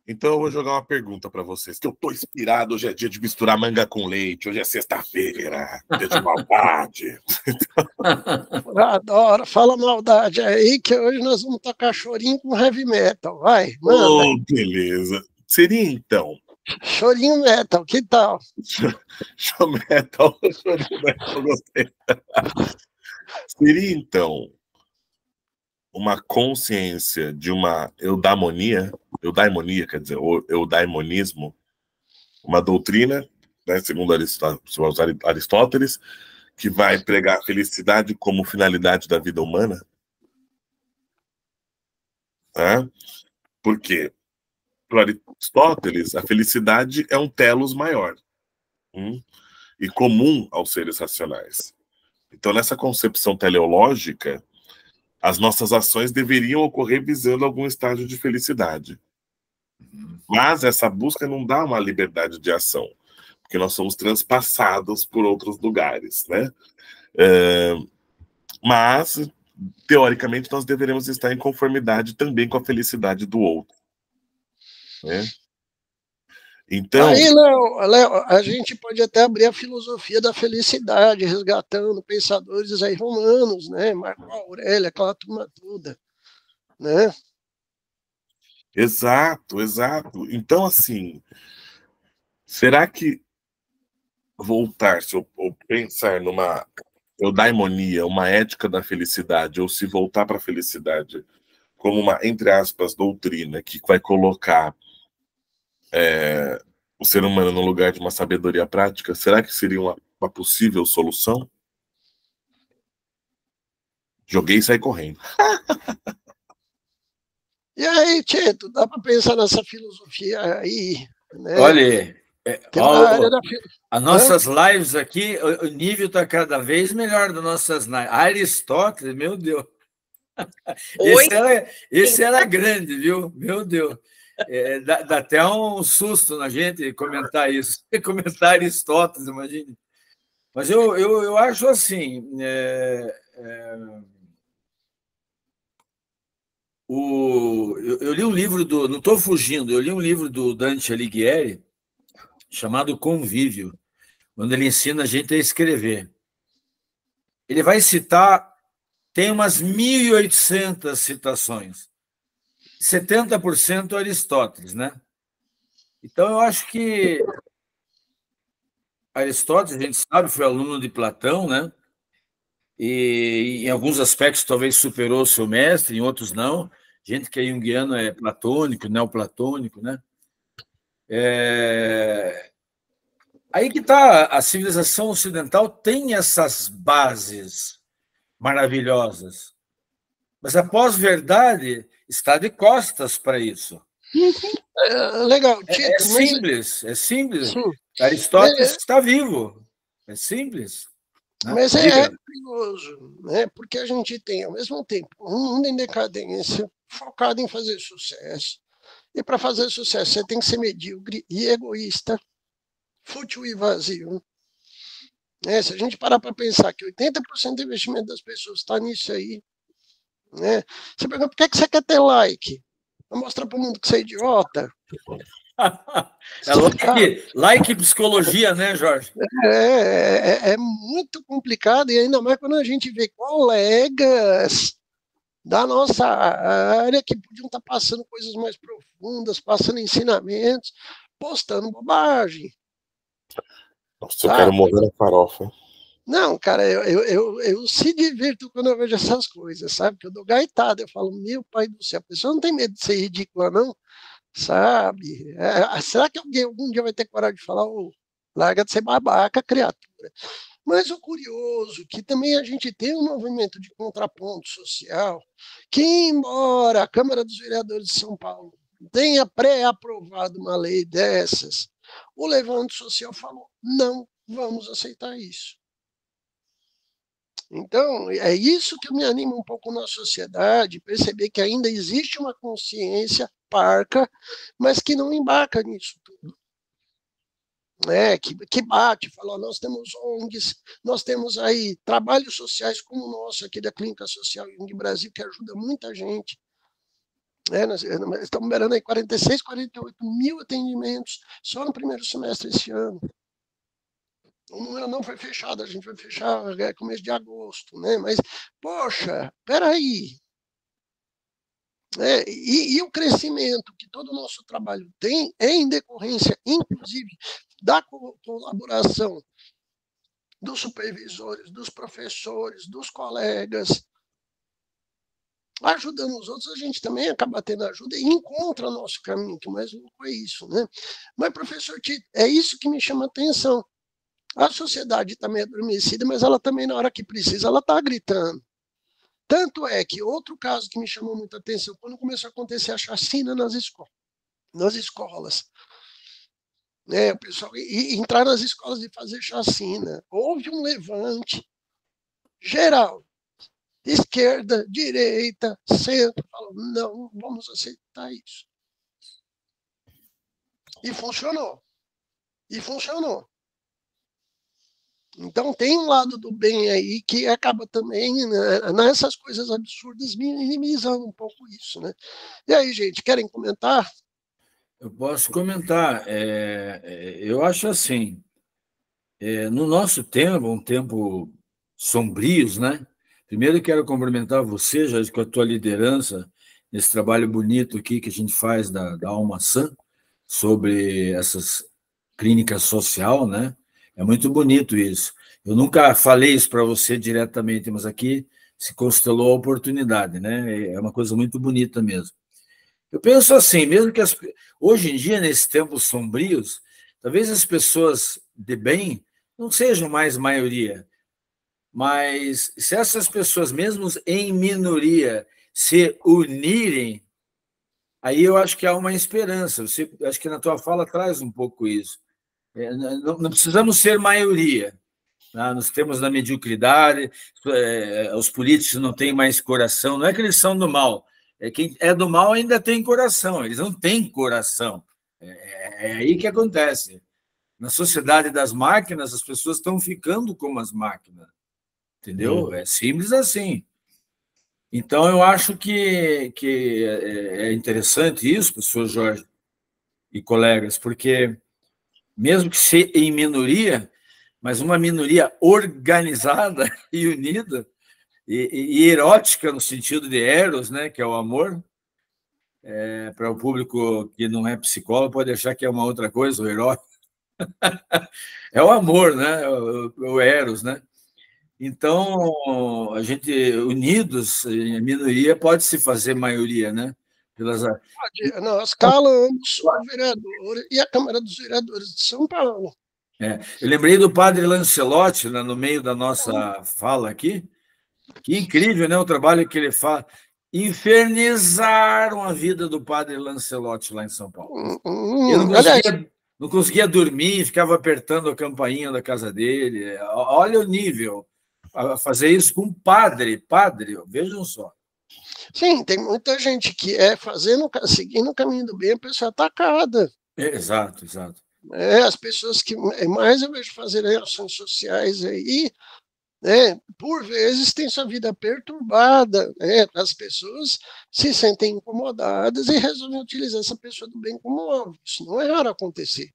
Então eu vou jogar uma pergunta para vocês, que eu tô inspirado, hoje é dia de misturar manga com leite, hoje é sexta-feira, dia de maldade. Adoro, fala maldade aí, que hoje nós vamos tocar chorinho com heavy metal. Vai, manda. Oh, beleza. Seria então... Chorinho metal, que tal? Chorinho metal, eu gostei. Seria então uma consciência de uma eudaimonia, quer dizer, o eudaimonismo, uma doutrina, né, segundo Aristóteles, que vai pregar a felicidade como finalidade da vida humana. Tá? Por quê? Para Aristóteles, a felicidade é um telos maior e comum aos seres racionais. Então, nessa concepção teleológica, as nossas ações deveriam ocorrer visando algum estágio de felicidade. Mas essa busca não dá uma liberdade de ação, porque nós somos transpassados por outros lugares, né? Mas, teoricamente, nós deveremos estar em conformidade também com a felicidade do outro. Né? Então... Aí, Léo, a gente pode até abrir a filosofia da felicidade, resgatando pensadores aí romanos, né? Marco Aurélio, aquela turma toda, né? Exato. Então, assim, será que voltar-se ou pensar numa eudaimonia, uma ética da felicidade, ou se voltar para a felicidade como uma, entre aspas, doutrina que vai colocar o ser humano no lugar de uma sabedoria prática, será que seria uma possível solução? Joguei e saí correndo. E aí, Tito, dá para pensar nessa filosofia aí, né? Olha, as nossas lives aqui, o nível está cada vez melhor das nossas lives. Aristóteles, meu Deus. Esse era grande, viu? Meu Deus. Dá até um susto na gente comentar isso. Comentar Aristóteles, imagine. Mas eu acho assim... eu li um livro não estou fugindo, eu li um livro do Dante Alighieri chamado Convívio, onde ele ensina a gente a escrever. Ele vai citar, tem umas 1.800 citações, 70% Aristóteles, né? Então, eu acho que Aristóteles, a gente sabe, foi aluno de Platão, né? E em alguns aspectos talvez superou seu mestre, em outros não. Gente que é junguiano é platônico, neoplatônico, né? Aí que está, a civilização ocidental tem essas bases maravilhosas, mas a pós-verdade está de costas para isso. Legal, É Tito, mas simples, é simples. sim, Aristóteles está vivo, é simples. Né? mas é curioso, né? Porque a gente tem, ao mesmo tempo, um mundo em decadência, focado em fazer sucesso. E para fazer sucesso, você tem que ser medíocre e egoísta, fútil e vazio. Né? Se a gente parar para pensar que 80% do investimento das pessoas está nisso aí, né? Você pergunta, por que você quer ter like? Para mostrar para o mundo que você é idiota. É like psicologia, né, Jorge? É muito complicado, e ainda mais quando a gente vê colegas da nossa área que podiam estar passando coisas mais profundas, passando ensinamentos, postando bobagem. Nossa, eu quero morrer na farofa. Não, cara, eu se divirto quando eu vejo essas coisas, sabe? Que eu dou gaitada, eu falo, meu pai do céu, a pessoa não tem medo de ser ridícula, não, sabe? Será que alguém algum dia vai ter coragem de falar, oh, larga de ser babaca, criatura? Mas o curioso, que também a gente tem um movimento de contraponto social, que embora a Câmara dos Vereadores de São Paulo tenha pré-aprovado uma lei dessas, o Levante Social falou, não vamos aceitar isso. Então, é isso que me anima um pouco na sociedade, perceber que ainda existe uma consciência parca, mas que não embarca nisso tudo. Que bate, fala, nós temos ONGs, nós temos aí trabalhos sociais como o nosso aqui da Clínica Social Jung Brasil, que ajuda muita gente. Nós estamos beirando aí 46, 48 mil atendimentos só no primeiro semestre esse ano. O número não foi fechado, a gente vai fechar começo de agosto, né? Mas, poxa, peraí. E o crescimento que todo o nosso trabalho tem é em decorrência, inclusive, da colaboração dos supervisores, dos professores, dos colegas. Ajudando os outros, a gente também acaba tendo ajuda e encontra nosso caminho, que mais louco é isso, né? Mas, professor Tito, é isso que me chama a atenção. A sociedade está meio adormecida, mas ela também, na hora que precisa, ela está gritando. Tanto é que outro caso que me chamou muita atenção, quando começou a acontecer a chacina nas escolas. O pessoal entrar nas escolas e fazer chacina. Houve um levante geral. Esquerda, direita, centro, falou, não vamos aceitar isso. E funcionou. Então, tem um lado do bem aí que acaba também, né, nessas coisas absurdas, minimizando um pouco isso, né? E aí, gente, querem comentar? Eu posso comentar. Eu acho assim, no nosso tempo, um tempo sombrios, né? Primeiro, quero cumprimentar você, Jorge, com a tua liderança nesse trabalho bonito aqui que a gente faz da Alma Sã, sobre essas clínicas social, né? É muito bonito isso. Eu nunca falei isso para você diretamente, mas aqui se constelou a oportunidade, né? É uma coisa muito bonita mesmo. Eu penso assim, mesmo que hoje em dia, nesses tempos sombrios, talvez as pessoas de bem não sejam mais maioria, mas se essas pessoas, mesmo em minoria, se unirem, aí eu acho que há uma esperança. Acho que na tua fala traz um pouco isso. Não precisamos ser maioria. Né? Nós temos na mediocridade, os políticos não têm mais coração. Não é que eles são do mal. Quem é do mal ainda tem coração. Eles não têm coração. É aí que acontece. Na sociedade das máquinas, as pessoas estão ficando como as máquinas. Entendeu? É simples assim. Então, eu acho que é interessante isso, professor Jorge e colegas, porque mesmo que seja em minoria, mas uma minoria organizada e unida, e erótica no sentido de eros, né, que é o amor, para o público que não é psicólogo, pode achar que é uma outra coisa, o erótico. É o amor, né, o eros, né? Então, a gente, unidos, em minoria, pode se fazer maioria, né? Nós calamos o vereador e a Câmara dos Vereadores de São Paulo. Eu lembrei do padre Lancelotti, né, no meio da nossa fala aqui. Que incrível, né? O trabalho que ele faz. Infernizaram a vida do padre Lancelotti lá em São Paulo. Eu não conseguia dormir, ficava apertando a campainha da casa dele. Olha o nível. Fazer isso com padre, vejam só. Sim, tem muita gente que seguindo o caminho do bem, a pessoa é atacada. Exato. As pessoas que mais eu vejo fazerem ações sociais aí, por vezes tem sua vida perturbada, as pessoas se sentem incomodadas e resolvem utilizar essa pessoa do bem como alvo. Isso não é raro acontecer.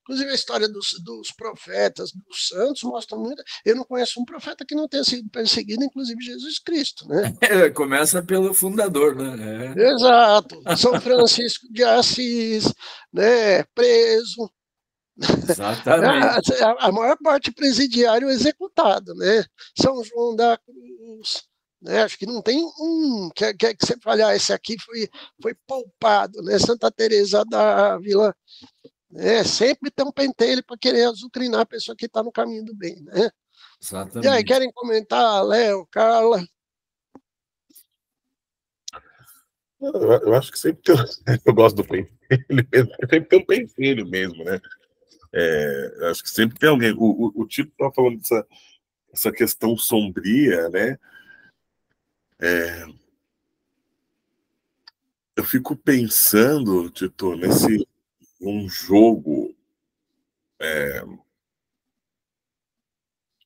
Inclusive, a história dos profetas, dos santos, mostra muito. Eu não conheço um profeta que não tenha sido perseguido, inclusive Jesus Cristo, né? Começa pelo fundador, né? Exato. São Francisco de Assis, né? Preso. Exatamente. A maior parte presidiário executado, né? São João da Cruz. Né? Acho que não tem um que você fale, esse aqui foi poupado, né? Santa Teresa d'Ávila. Sempre tem um pentelho para querer azucrinar a pessoa que está no caminho do bem, né? Exatamente. E aí, querem comentar, Léo, Carla? Eu acho que sempre tem. Eu gosto do pentelho mesmo, sempre tem um pentelho mesmo, né? Acho que sempre tem alguém. O Tito estava falando dessa questão sombria, né? Eu fico pensando, Tito, nesse um jogo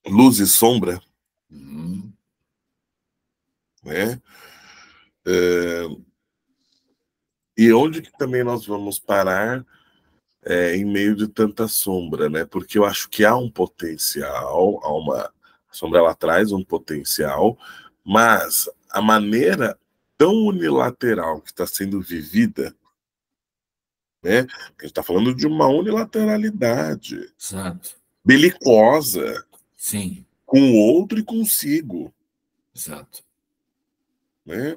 luz e sombra, né? E onde que também nós vamos parar em meio de tanta sombra, né? Porque eu acho que há um potencial, a sombra ela traz um potencial, mas a maneira tão unilateral que está sendo vivida, né? A gente está falando de uma unilateralidade. Exato. Belicosa. Sim. Com o outro e consigo. Exato. Né?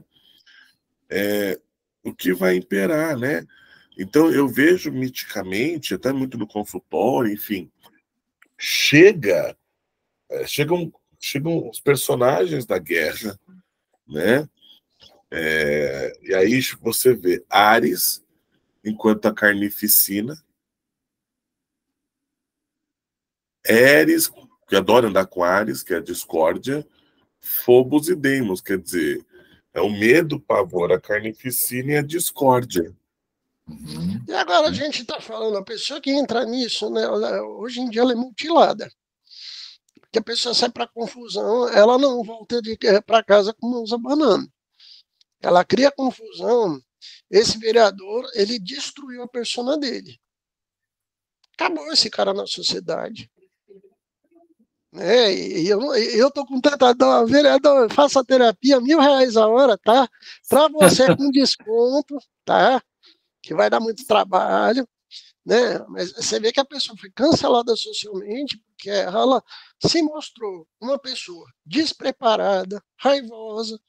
O que vai imperar, né? Então eu vejo miticamente, até muito no consultório, enfim, chegam os personagens da guerra, né? E aí você vê Ares enquanto a carnificina, Eris, que adora andar com Ares, que é a discórdia, Phobos e Deimos, quer dizer, é o medo, o pavor, a carnificina e a discórdia. E agora a gente está falando, a pessoa que entra nisso, né, hoje em dia ela é mutilada. Porque a pessoa sai para confusão, ela não volta para casa com mãos abanando. Ela cria confusão. Esse vereador, ele destruiu a persona dele. Acabou esse cara na sociedade. E eu tô com tanta dó, vereador, faça terapia, R$1.000 a hora, tá? Para você com desconto, tá? Que vai dar muito trabalho, né? Mas você vê que a pessoa foi cancelada socialmente porque ela se mostrou uma pessoa despreparada, raivosa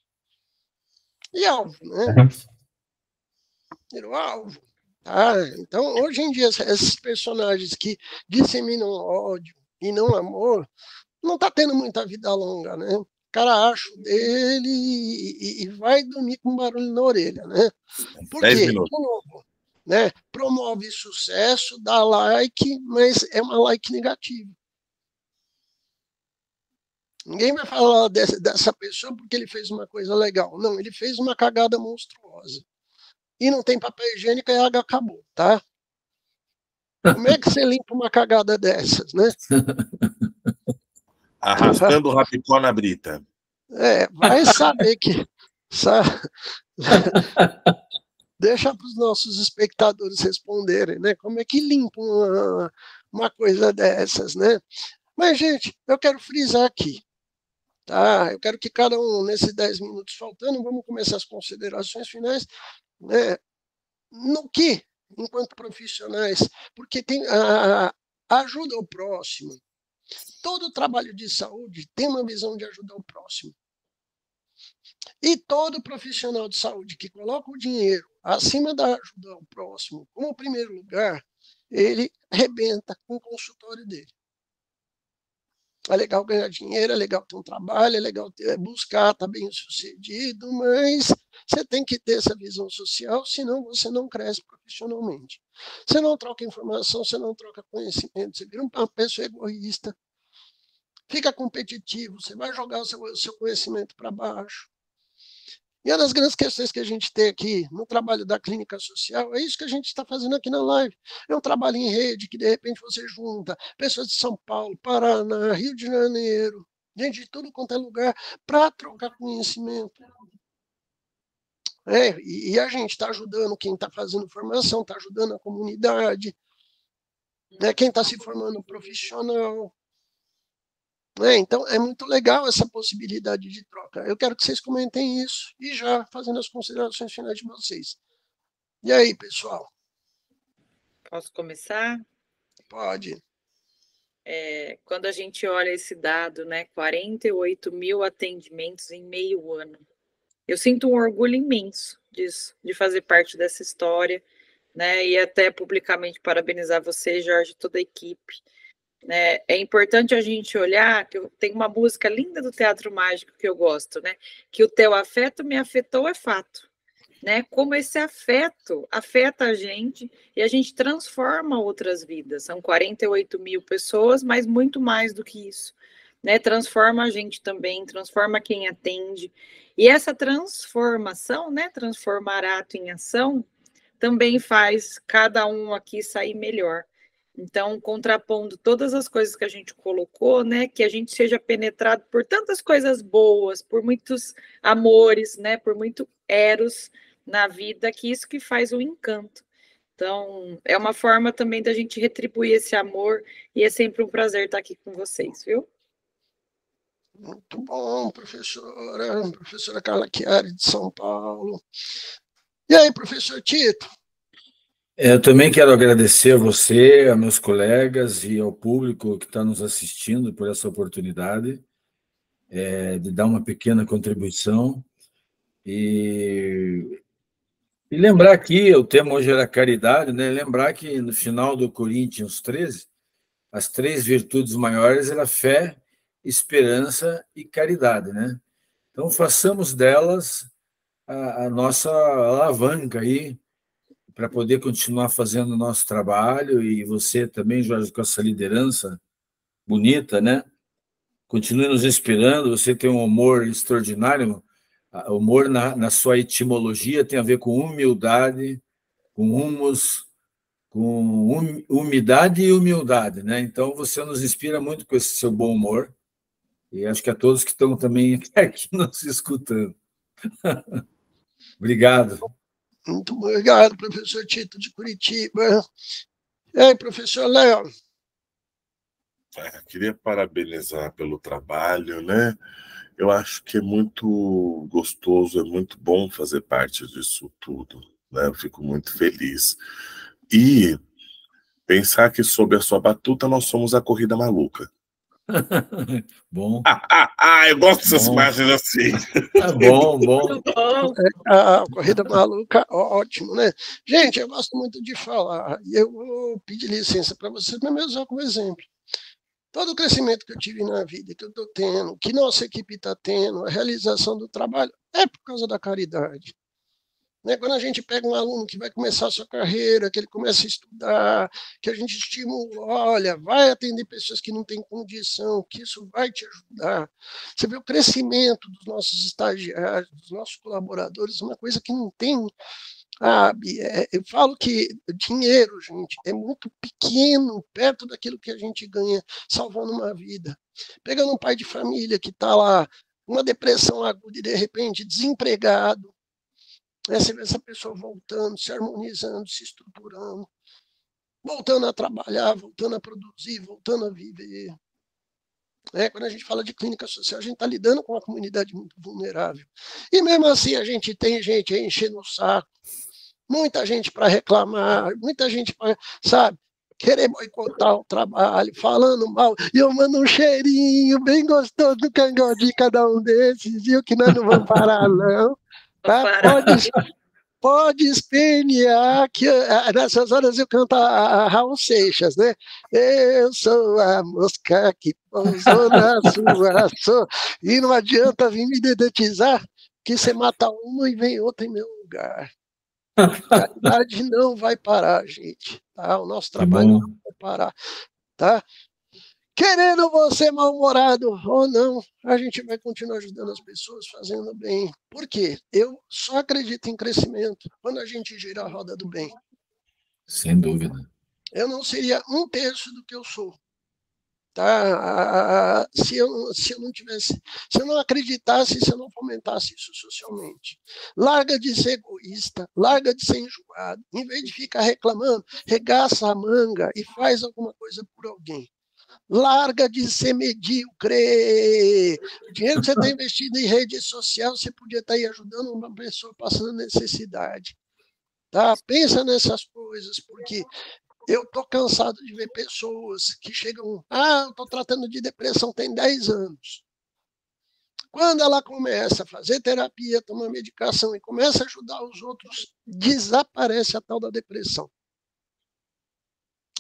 e alvo, né? Virou alvo. Tá? Então, hoje em dia, esses personagens que disseminam ódio e não amor, não tá tendo muita vida longa, né? O cara acha o dele e vai dormir com barulho na orelha, né? Por quê? De novo, né? Promove sucesso, dá like, mas é uma like negativa. Ninguém vai falar dessa pessoa porque ele fez uma coisa legal. Não, ele fez uma cagada monstruosa. E não tem papel higiênico e a água acabou, tá? Como é que você limpa uma cagada dessas, né? Arrastando o rapicó na brita. Vai saber que... Deixa para os nossos espectadores responderem, né? Como é que limpa uma coisa dessas, né? Mas, gente, eu quero frisar aqui, tá? Eu quero que cada um, nesses 10 minutos faltando, vamos começar as considerações finais, né? No que, enquanto profissionais, porque tem a ajuda ao próximo. Todo trabalho de saúde tem uma visão de ajudar o próximo. E todo profissional de saúde que coloca o dinheiro acima da ajuda ao próximo, como primeiro lugar, ele arrebenta com o consultório dele. É legal ganhar dinheiro, é legal ter um trabalho, é legal buscar estar bem sucedido, mas você tem que ter essa visão social, senão você não cresce profissionalmente. Você não troca informação, você não troca conhecimento, você vira uma pessoa egoísta, fica competitivo, você vai jogar o seu conhecimento para baixo. E uma das grandes questões que a gente tem aqui no trabalho da clínica social é isso que a gente está fazendo aqui na live. É um trabalho em rede que, de repente, você junta pessoas de São Paulo, Paraná, Rio de Janeiro, gente de tudo quanto é lugar, para trocar conhecimento. E a gente está ajudando quem está fazendo formação, está ajudando a comunidade, quem está se formando profissional. Então, é muito legal essa possibilidade de troca. Eu quero que vocês comentem isso e já fazendo as considerações finais de vocês. E aí, pessoal? Posso começar? Pode. Quando a gente olha esse dado, né, 48 mil atendimentos em meio ano, eu sinto um orgulho imenso disso, de fazer parte dessa história, né, e até publicamente parabenizar você, Jorge, toda a equipe. É importante a gente olhar, que tem uma música linda do Teatro Mágico que eu gosto, né? Que o teu afeto me afetou é fato, né? Como esse afeto afeta a gente e a gente transforma outras vidas. São 48 mil pessoas, mas muito mais do que isso, né? Transforma a gente também, transforma quem atende. E essa transformação, né? Transformar ato em ação, também faz cada um aqui sair melhor. Então, contrapondo todas as coisas que a gente colocou, né, que a gente seja penetrado por tantas coisas boas, por muitos amores, né, por muito eros na vida, que isso que faz o encanto. Então, é uma forma também da gente retribuir esse amor, e é sempre um prazer estar aqui com vocês, viu? Muito bom, professora Carla Chiari, de São Paulo. E aí, professor Tito? Eu também quero agradecer a você, a meus colegas e ao público que está nos assistindo por essa oportunidade de dar uma pequena contribuição. E lembrar aqui, o tema hoje era caridade, né? Lembrar que no final do Coríntios 13, as 3 virtudes maiores eram fé, esperança e caridade, né? Então, façamos delas a nossa alavanca aí, para poder continuar fazendo o nosso trabalho, e você também, Jorge, com essa liderança bonita, né? Continue nos inspirando, você tem um humor extraordinário, o humor na sua etimologia tem a ver com humildade, com humus, com umidade e humildade, né? Então, você nos inspira muito com esse seu bom humor, e acho que a todos que estão também aqui nos escutando. Obrigado. Muito obrigado, professor Tito de Curitiba. E aí, professor Léo? Queria parabenizar pelo trabalho, né? Eu acho que é muito gostoso, é muito bom fazer parte disso tudo, né? Eu fico muito feliz. E pensar que sob a sua batuta nós somos a Corrida Maluca. Bom. Eu gosto dessas imagens assim. Bom. A Corrida Maluca, ótimo, né? Gente, eu gosto muito de falar, e eu vou pedir licença para vocês, mas me usar como exemplo. Todo o crescimento que eu tive na vida, que eu estou tendo, que nossa equipe está tendo, a realização do trabalho, é por causa da caridade. Quando a gente pega um aluno que vai começar a sua carreira, que ele começa a estudar, que a gente estimula, olha, vai atender pessoas que não têm condição, que isso vai te ajudar. Você vê o crescimento dos nossos estagiários, dos nossos colaboradores, uma coisa que não tem, sabe? Eu falo que dinheiro, gente, é muito pequeno perto daquilo que a gente ganha salvando uma vida. Pegando um pai de família que está lá, uma depressão aguda e de repente desempregado, você vê essa pessoa voltando, se harmonizando, se estruturando, voltando a trabalhar, voltando a produzir, voltando a viver. Quando a gente fala de clínica social, a gente está lidando com uma comunidade muito vulnerável. E mesmo assim a gente tem gente enchendo o saco, muita gente para reclamar, muita gente para, sabe, querer boicotar o trabalho, falando mal. E eu mando um cheirinho bem gostoso do cangote de cada um desses, viu? Que nós não vamos parar, não. Tá? pode espernear, que nessas horas eu canto a Raul Seixas, né? Eu sou a mosca que pousou na sua sou. E não adianta vir me dedetizar, que você mata uma e vem outra em meu lugar. A caridade não vai parar, gente. Tá? O nosso trabalho não vai parar. Tá? Querendo você mal-humorado ou não, a gente vai continuar ajudando as pessoas, fazendo bem. Por quê? Eu só acredito em crescimento quando a gente gira a roda do bem. Sem dúvida. Eu não seria 1/3 do que eu sou. Tá? Se eu não tivesse, se eu não acreditasse, se eu não fomentasse isso socialmente. Larga de ser egoísta, larga de ser enjoado. Em vez de ficar reclamando, regaça a manga e faz alguma coisa por alguém. Larga de ser medíocre. O dinheiro que você está investindo em rede social, você podia estar aí ajudando uma pessoa passando necessidade. Tá? Pensa nessas coisas, porque eu estou cansado de ver pessoas que chegam, eu estou tratando de depressão tem 10 anos. Quando ela começa a fazer terapia, tomar medicação e começa a ajudar os outros, desaparece a tal da depressão.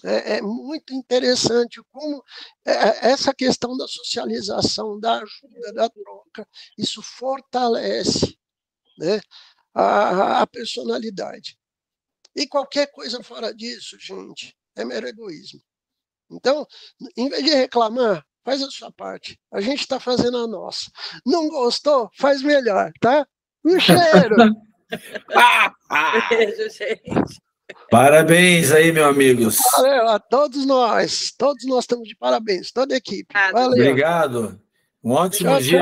É muito interessante como essa questão da socialização, da ajuda, da troca, isso fortalece, né, a personalidade. E qualquer coisa fora disso, gente, é mero egoísmo. Então, em vez de reclamar, faz a sua parte. A gente está fazendo a nossa. Não gostou? Faz melhor, tá? Um cheiro! Beijo, gente. Parabéns aí, meus amigos. Valeu, a todos nós. Todos nós estamos de parabéns, toda a equipe. Valeu. Obrigado. Um ótimo Tchau, dia.